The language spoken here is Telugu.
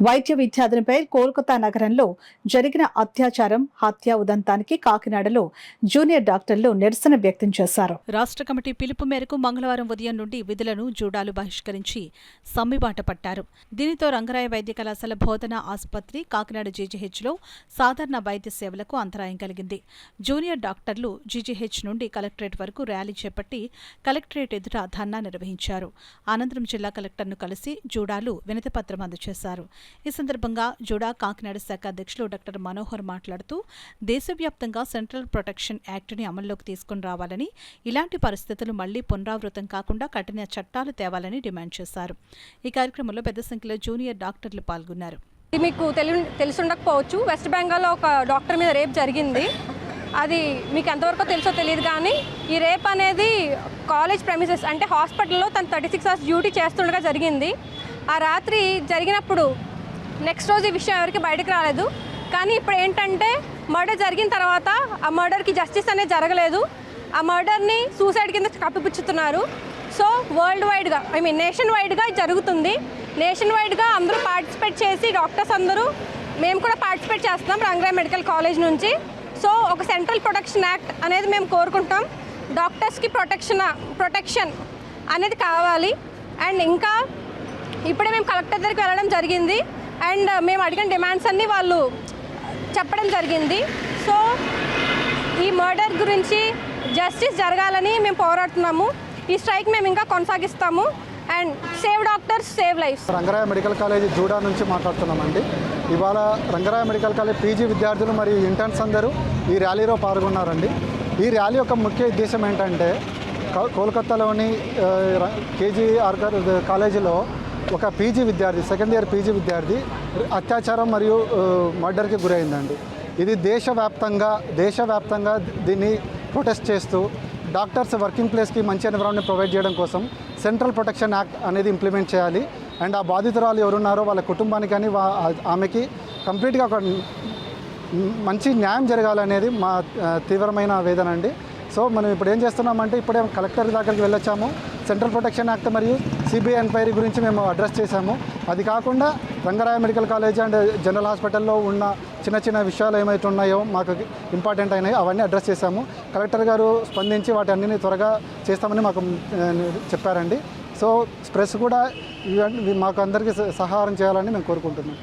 వైద్య విద్యార్థినిపై కోల్కతా నగరంలో జరిగిన అత్యాచారం, హత్య ఉదంతానికి కాకినాడలో జూనియర్ డాక్టర్లు నిరసన వ్యక్తం చేశారు. రాష్ట్ర కమిటీ పిలుపు మేరకు మంగళవారం ఉదయం నుండి విధులను జూడాలు బహిష్కరించి సమ్మెబాట పట్టారు. దీనితో రంగరాయ వైద్య కళాశాల బోధన ఆసుపత్రి, కాకినాడ జీజీహెచ్లో సాధారణ వైద్య సేవలకు అంతరాయం కలిగింది. జూనియర్ డాక్టర్లు జీజీహెచ్ నుండి కలెక్టరేట్ వరకు ర్యాలీ చేపట్టి కలెక్టరేట్ ఎదుట ధర్నా నిర్వహించారు. అనంతరం జిల్లా కలెక్టర్ను కలిసి జూడాలు వినతిపత్రం అందజేశారు. ఈ సందర్భంగా జుడా కాకినాడ శాఖ అధ్యక్షులు డాక్టర్ మనోహర్ మాట్లాడుతూ, దేశవ్యాప్తంగా సెంట్రల్ ప్రొటెక్షన్ యాక్ట్ని అమల్లోకి తీసుకుని రావాలని, ఇలాంటి పరిస్థితులు మళ్లీ పునరావృతం కాకుండా కఠిన చట్టాలు తేవాలని డిమాండ్ చేశారు. ఈ కార్యక్రమంలో పెద్ద సంఖ్యలో జూనియర్ డాక్టర్లు పాల్గొన్నారు. మీకు తెలుసుండకపోవచ్చు, వెస్ట్ బెంగాల్లో ఒక డాక్టర్ మీద రేప్ జరిగింది. అది మీకు ఎంతవరకు తెలుసో తెలియదు, కానీ ఈ రేప్ అనేది కాలేజ్ ప్రెమిసెస్ అంటే హాస్పిటల్లో తను 36 అవర్స్ డ్యూటీ చేస్తుండగా జరిగింది. ఆ రాత్రి జరిగినప్పుడు నెక్స్ట్ రోజు ఈ విషయం ఎవరికి బయటకు రాలేదు. కానీ ఇప్పుడు ఏంటంటే మర్డర్ జరిగిన తర్వాత ఆ మర్డర్కి జస్టిస్ అనేది జరగలేదు. ఆ మర్డర్ని సూసైడ్ కింద కప్పిపుచ్చుతున్నారు. సో వరల్డ్ వైడ్గా నేషన్ వైడ్గా జరుగుతుంది. నేషన్ వైడ్గా అందరూ పార్టిసిపేట్ చేసి, డాక్టర్స్ అందరూ, మేము కూడా పార్టిసిపేట్ చేస్తున్నాం రంగరాయ మెడికల్ కాలేజ్ నుంచి. సో ఒక సెంట్రల్ ప్రొటెక్షన్ యాక్ట్ అనేది మేము కోరుకుంటాం. డాక్టర్స్కి ప్రొటెక్షన్ అనేది కావాలి. అండ్ ఇంకా ఇప్పుడే మేము కలెక్టర్ దగ్గరికి వెళ్ళడం జరిగింది. అండ్ మేము అడిగిన డిమాండ్స్ అన్నీ వాళ్ళు చెప్పడం జరిగింది. సో ఈ మర్డర్ గురించి జస్టిస్ జరగాలని మేము పోరాడుతున్నాము. ఈ స్ట్రైక్ మేము ఇంకా కొనసాగిస్తాము. And save doctors, save lives. Rangaraya medical college JUDA నుంచి మాట్లాడుతున్నామండి. ఇవాళ రంగరాయ మెడికల్ కాలేజ్ పీజీ విద్యార్థులు మరియు ఇంటర్న్స్ అందరూ ఈ ర్యాలీలో పాల్గొన్నారండి. ఈ ర్యాలీ యొక్క ముఖ్య ఉద్దేశం ఏంటంటే, కోల్కతాలోని కేజీఆర్ కాలేజీలో ఒక పీజీ విద్యార్థి, సెకండ్ ఇయర్ పీజీ విద్యార్థి అత్యాచారం మరియు మర్డర్కి గురైందండి. ఇది దేశవ్యాప్తంగా దీన్ని ప్రొటెస్ట్ చేస్తూ డాక్టర్స్ వర్కింగ్ ప్లేస్కి మంచి ఎన్విరాన్మెంట్ ప్రొవైడ్ చేయడం కోసం సెంట్రల్ ప్రొటెక్షన్ యాక్ట్ అనేది ఇంప్లిమెంట్ చేయాలి. అండ్ ఆ బాధితురాలు ఎవరున్నారో వాళ్ళ కుటుంబానికి కానీ ఆమెకి కంప్లీట్గా ఒక మంచి న్యాయం జరగాలనేది మా తీవ్రమైన వేదన అండి. సో మనం ఇప్పుడు ఏం చేస్తున్నామంటే, ఇప్పుడే కలెక్టర్ దగ్గరికి వెళ్ళొచ్చాము. సెంట్రల్ ప్రొటెక్షన్ యాక్ట్ మరియు సిబిఐ ఎంక్వైరీ గురించి మేము అడ్రస్ చేశాము. అది కాకుండా Rangaraya medical college and general హాస్పిటల్లో ఉన్న చిన్న విషయాలు ఏమైతే ఉన్నాయో మాకు ఇంపార్టెంట్ అయినాయి, అవన్నీ అడ్రస్ చేశాము. కలెక్టర్ గారు స్పందించి వాటి అన్నిని త్వరగా చేస్తామని మాకు చెప్పారండి. సో ప్రెస్ కూడా మాకు అందరికీ సహాయం చేయాలని మేము కోరుకుంటున్నాం.